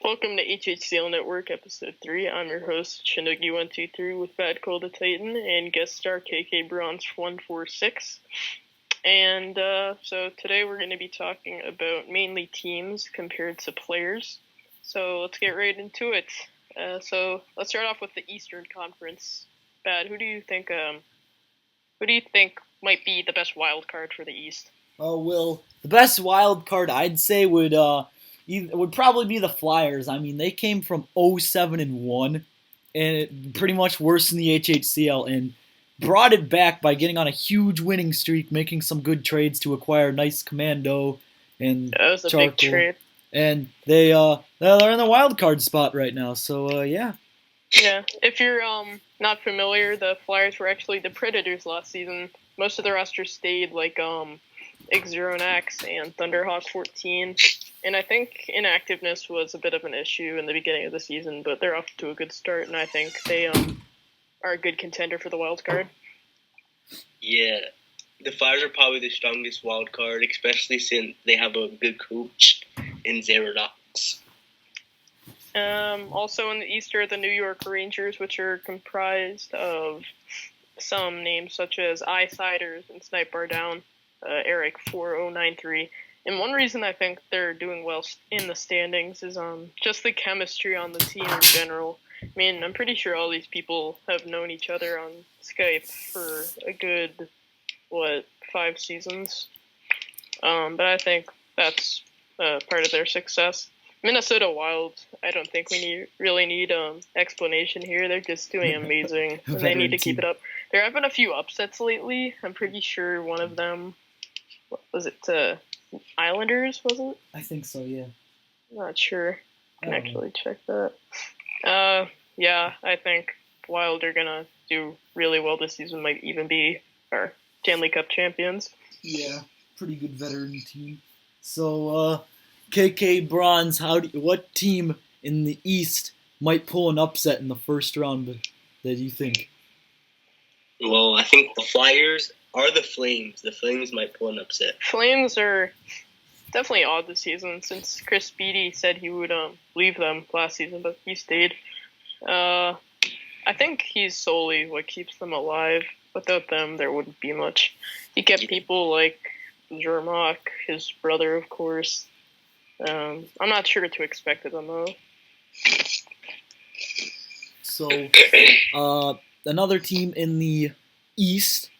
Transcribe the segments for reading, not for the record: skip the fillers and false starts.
Welcome to HHCL Network, Episode 3. I'm your host, Shinogi123 with Bad Cold the Titan and guest star KK Bronze 146. And so today we're going to be talking about mainly teams compared to players. So let's get right into it. So let's start off with the Eastern Conference. Bad, who do you think might be the best wild card for the East? Oh, well, the best wild card I'd say would probably be the Flyers. I mean, they came from 0-7-1, and it pretty much worse than the HHCL, and brought it back by getting on a huge winning streak, making some good trades to acquire nice Commando and That was a Charcoal. big trade. And they're in the wild card spot right now. So yeah. Yeah, if you're not familiar, the Flyers were actually the Predators last season. Most of the roster stayed, like X0X and Thunderhawk 14, and I think inactiveness was a bit of an issue in the beginning of the season, but they're off to a good start, and I think they are a good contender for the wild card. Yeah, the Flyers are probably the strongest wild card, especially since they have a good coach in Xerodox. Also in the East are the New York Rangers, which are comprised of some names such as Isiders and Snipe Down, Eric 4093. And one reason I think they're doing well in the standings is just the chemistry on the team in general. I mean, I'm pretty sure all these people have known each other on Skype for a good, 5 seasons. But I think that's part of their success. Minnesota Wild, I don't think we really need explanation here. They're just doing amazing, and they need to keep it up. There have been a few upsets lately. I'm pretty sure one of them, what was it, Islanders, was it? I think so, yeah. Not sure. I can actually check that. Yeah, I think Wild are going to do really well this season, might even be our Stanley Cup champions. Yeah, pretty good veteran team. So, KK Bronze, what team in the East might pull an upset in the first round that you think? Well, I think the Flyers are the Flames. The Flames might pull an upset. Flames are definitely odd this season since Chris Beatty said he would leave them last season, but he stayed. I think he's solely what keeps them alive. Without them, there wouldn't be much. He kept people like Zermak, his brother, of course. I'm not sure what to expect of them, though. So, another team in the East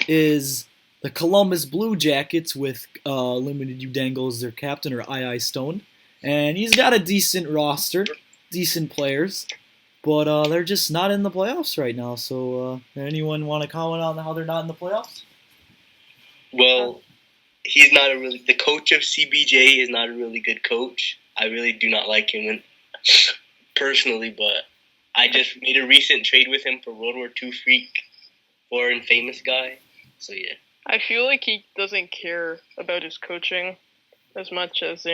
is the Columbus Blue Jackets with Limited Udango as their captain, or II Stone. And he's got a decent roster, decent players, but they're just not in the playoffs right now. So, anyone want to comment on how they're not in the playoffs? Well, he's not the coach of CBJ is not a really good coach. I really do not like him personally, but I just made a recent trade with him for World War II freak, foreign famous guy. So yeah. I feel like he doesn't care about his coaching as much as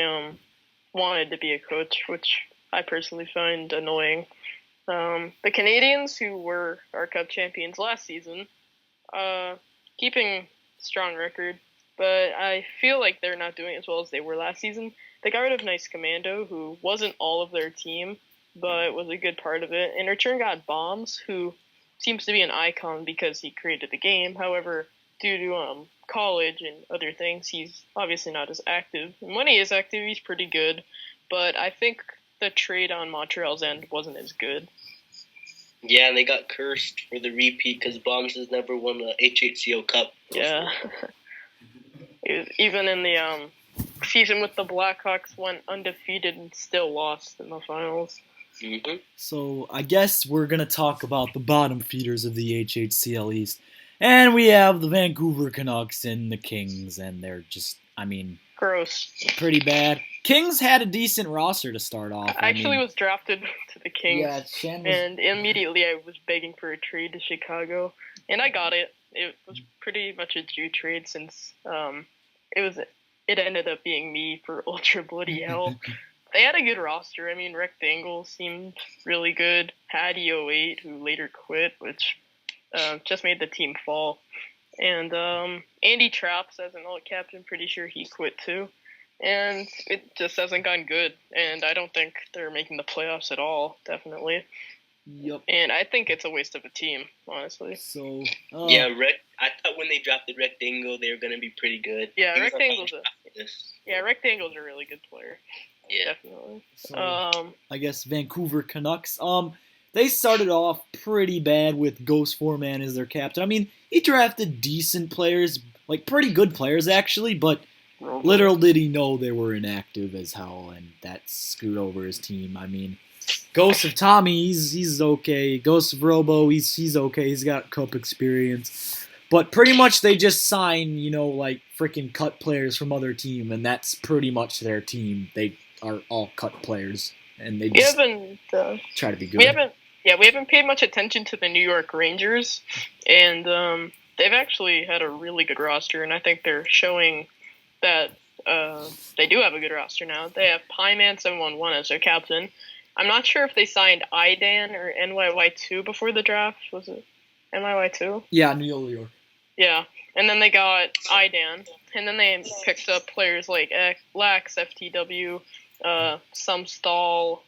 wanted to be a coach, which I personally find annoying. The Canadians, who were our Cup champions last season, keeping strong record, but I feel like they're not doing as well as they were last season. They got rid of Nice Commando, who wasn't all of their team, but was a good part of it. In return, got Bombs, who seems to be an icon because he created the game. However, due to college and other things, he's obviously not as active. And when he is active, he's pretty good. But I think the trade on Montreal's end wasn't as good. Yeah, and they got cursed for the repeat because Bombs has never won the HHCL Cup. Yeah. Even in the season with the Blackhawks, went undefeated and still lost in the finals. Mm-hmm. So I guess we're going to talk about the bottom feeders of the HHCL East. And we have the Vancouver Canucks and the Kings, and they're just, gross. Pretty bad. Kings had a decent roster to start off. I actually was drafted to the Kings, yeah, and immediately I was begging for a trade to Chicago, and I got it. It was pretty much a Jew trade since it ended up being me for Ultra Bloody Hell. They had a good roster. Rectangle seemed really good. Hattie 08, who later quit, which just made the team fall. And Andy Traps as an alt captain, pretty sure he quit too. and it just hasn't gone good. And I don't think they're making the playoffs at all, definitely. Yep. And I think it's a waste of a team, honestly. So yeah, I thought when they drafted Rectangle, they were gonna be pretty good. Yeah, Rectangle's a really good player. Yeah, definitely. So, I guess Vancouver Canucks. They started off pretty bad with Ghost Foreman as their captain. I mean, he drafted decent players, like pretty good players actually, but little did he know they were inactive as hell, and that screwed over his team. I mean, Ghost of Tommy, he's okay. Ghost of Robo, he's okay. He's got cup experience. But pretty much they just sign, like freaking cut players from other team, and that's pretty much their team. They are all cut players, and they just try to be good. We haven't paid much attention to the New York Rangers, and they've actually had a really good roster, and I think they're showing that they do have a good roster now. They have Pieman 711 as their captain. I'm not sure if they signed IDAN or NYY2 before the draft. Was it NYY2? Yeah, New York. Yeah, and then they got IDAN, and then they picked up players like Lax, FTW, some Stahl,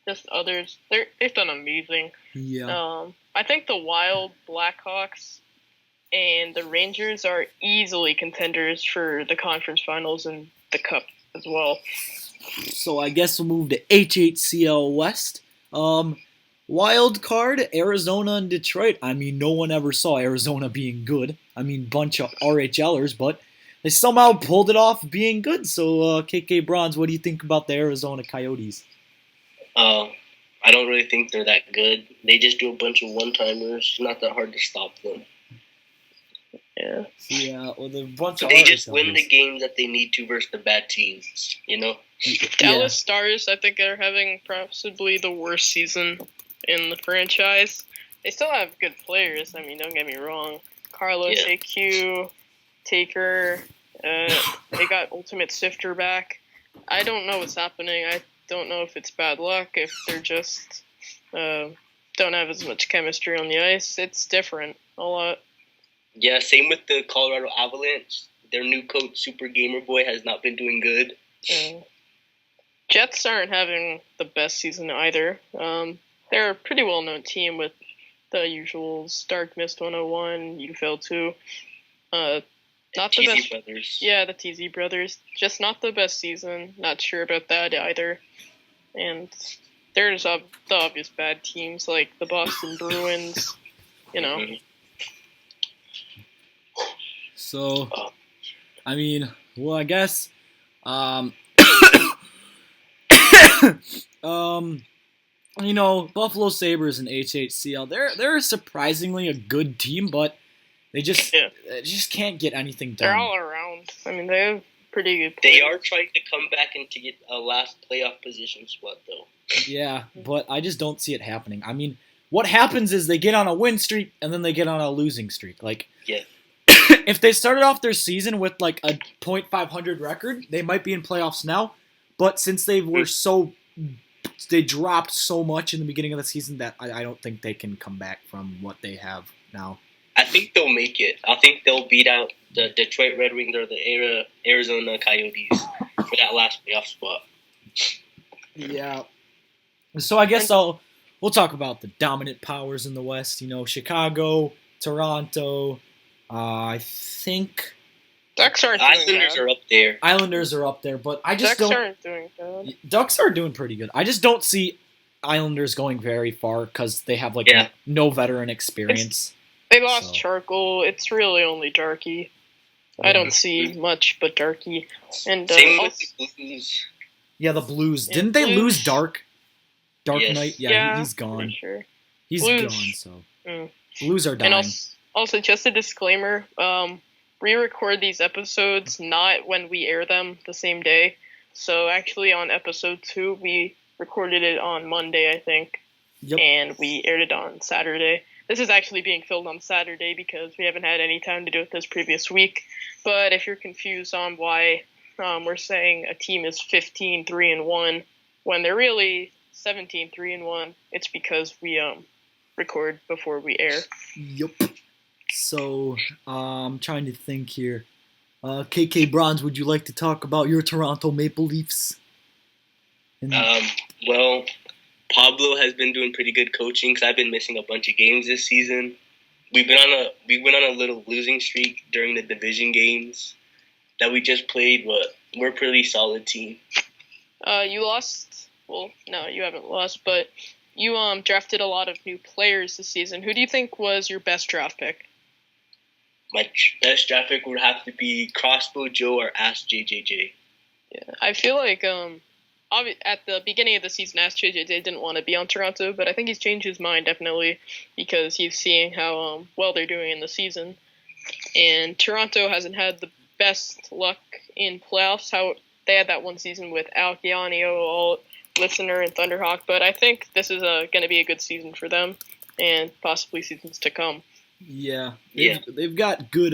just others. They've done amazing. Yeah. I think the Wild, Blackhawks, and the Rangers are easily contenders for the conference finals and the Cup as well. So I guess we'll move to HHCL West. Wild card, Arizona and Detroit. I mean, no one ever saw Arizona being good. I mean, bunch of RHLers, but they somehow pulled it off being good. So, KK Bronze, what do you think about the Arizona Coyotes? I don't really think they're that good. They just do a bunch of one-timers. Not that hard to stop them. Yeah. Yeah, well, they're a bunch of they just win the games that they need to versus the bad teams, Dallas Stars, I think, are having possibly the worst season in the franchise. They still have good players. I mean, don't get me wrong. Carlos AQ, Taker, they got Ultimate Sifter back. I don't know what's happening. I don't know if it's bad luck, if they're just don't have as much chemistry on the ice. It's different a lot. Yeah, same with the Colorado Avalanche. Their new coach, Super Gamer Boy, has not been doing good. Jets aren't having the best season either. They're a pretty well-known team with the usuals: Dark Mist 101, UFL 2. Not the best. Brothers. Yeah, the TZ brothers. Just not the best season. Not sure about that either. And there's the obvious bad teams like the Boston Bruins. Mm-hmm. So, I mean, well, I guess, Buffalo Sabres and HHCL, they're surprisingly a good team, but they just can't get anything done. They're all around. I mean, they have pretty good players. They are trying to come back and to get a last playoff position spot, though. Yeah, but I just don't see it happening. I mean, what happens is they get on a win streak, and then they get on a losing streak. Yeah. If they started off their season with like a .500 record, they might be in playoffs now. But since they dropped so much in the beginning of the season that I don't think they can come back from what they have now. I think they'll make it. I think they'll beat out the Detroit Red Wings or the Arizona Coyotes for that last playoff spot. Yeah. So I guess we'll talk about the dominant powers in the West. Chicago, Toronto. I think Ducks aren't Islanders are up there. Islanders are up there, but I just Ducks aren't doing good. Ducks are doing pretty good. I just don't see Islanders going very far because they have no veteran experience. They lost Charcoal. It's really only Darky. I don't see much but Darky. And same with the Blues. Yeah, the Blues. Didn't they lose Dark Knight? Yeah, he's gone. Sure. He's gone. So Blues are dying. And also, just a disclaimer: we record these episodes not when we air them the same day. So actually, on episode 2, we recorded it on Monday, I think, and we aired it on Saturday. This is actually being filmed on Saturday because we haven't had any time to do it this previous week. But if you're confused on why we're saying a team is 15-3-1 when they're really 17-3-1, it's because we record before we air. Yep. So I'm trying to think here. KK Bronze, would you like to talk about your Toronto Maple Leafs? And, Well, Pablo has been doing pretty good coaching because I've been missing a bunch of games this season. We went on a little losing streak during the division games that we just played, but we're a pretty solid team. You lost. Well, no, you haven't lost, but you drafted a lot of new players this season. Who do you think was your best draft pick? My best draft pick would have to be Crossbow Joe or Ask JJJ. Yeah, I feel like at the beginning of the season, Ask JJJ didn't want to be on Toronto, but I think he's changed his mind definitely because he's seeing how well they're doing in the season. And Toronto hasn't had the best luck in playoffs. How they had that one season with Alcianio, Listener, and Thunderhawk, but I think this is going to be a good season for them and possibly seasons to come. yeah, they've got good.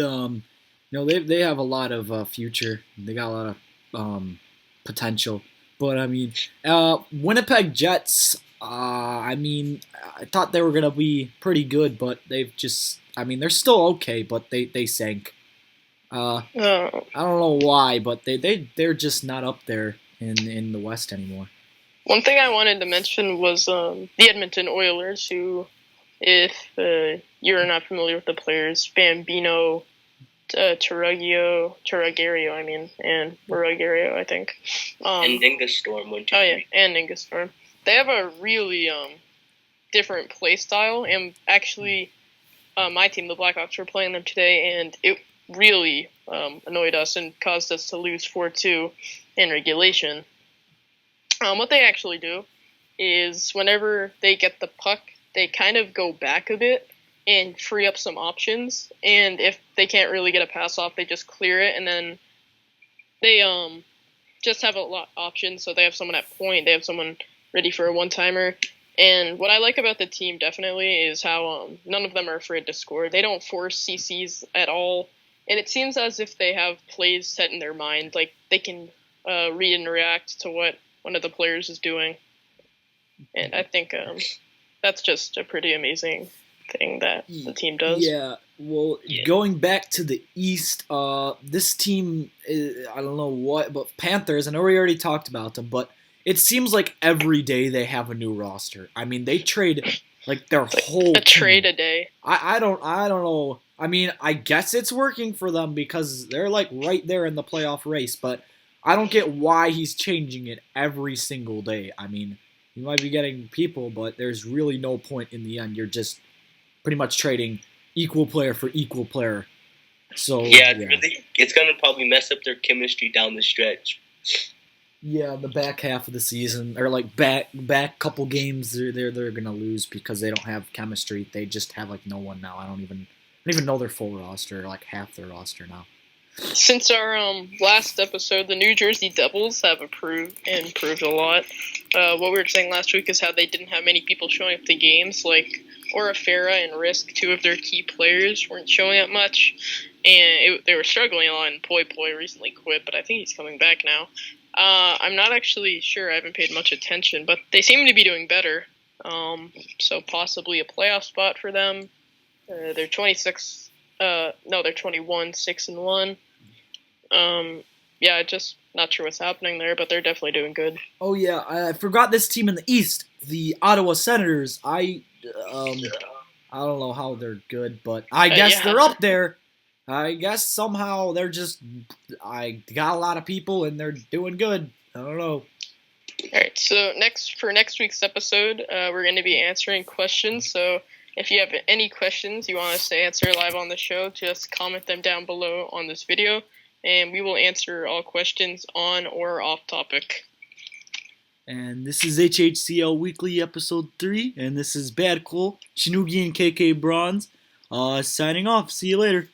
They have a lot of future. They got a lot of potential. But I mean, Winnipeg Jets. I thought they were gonna be pretty good, but they've just. I mean, they're still okay, but they sank. I don't know why, but they're just not up there in the West anymore. One thing I wanted to mention was the Edmonton Oilers, who, if you're not familiar with the players, Bambino, Turaggio, and Muragario, I think. And Ninga Storm, 1, 2, 3. Oh yeah, and Ninga Storm. They have a really different play style, and actually, my team, the Blackhawks, were playing them today, and it really annoyed us and caused us to lose 4-2 in regulation. What they actually do is whenever they get the puck, they kind of go back a bit and free up some options. And if they can't really get a pass off, they just clear it, and then they just have a lot of options. So they have someone at point, they have someone ready for a one-timer. And what I like about the team definitely is how none of them are afraid to score. They don't force CCs at all. And it seems as if they have plays set in their mind. Like, they can read and react to what one of the players is doing. And I think that's just a pretty amazing thing that the team does. Yeah, well, going back to the East, this team, I don't know what, but Panthers, I know we already talked about them, but it seems like every day they have a new roster. I mean, they trade like their whole a trade a day. I don't know. I mean, I guess it's working for them because they're like right there in the playoff race, but I don't get why he's changing it every single day. I mean, you might be getting people, but there's really no point in the end. You're just pretty much trading equal player for equal player. So it's gonna probably mess up their chemistry down the stretch. Yeah, the back half of the season, or like back couple games, they're gonna lose because they don't have chemistry. They just have like no one now. I don't even know their full roster, like half their roster now. Since our last episode, the New Jersey Devils have improved a lot. What we were saying last week is how they didn't have many people showing up to games, like Orafera and Risk, two of their key players, weren't showing up much, and they were struggling a lot. And Poi recently quit, but I think he's coming back now. I'm not actually sure. I haven't paid much attention, but they seem to be doing better. So possibly a playoff spot for them. They're 26. They're 21, 6-1. Just not sure what's happening there, but they're definitely doing good. Oh yeah, I forgot this team in the East, the Ottawa Senators. I don't know how they're good, but I guess they're up there. I guess somehow they're just. I got a lot of people and they're doing good. I don't know. All right, so next week's episode, we're going to be answering questions. So if you have any questions you want us to answer live on the show, just comment them down below on this video, and we will answer all questions on or off topic. And this is HHCL Weekly Episode 3, and this is Bad Cool, Shinugi, and KK Bronze, signing off. See you later.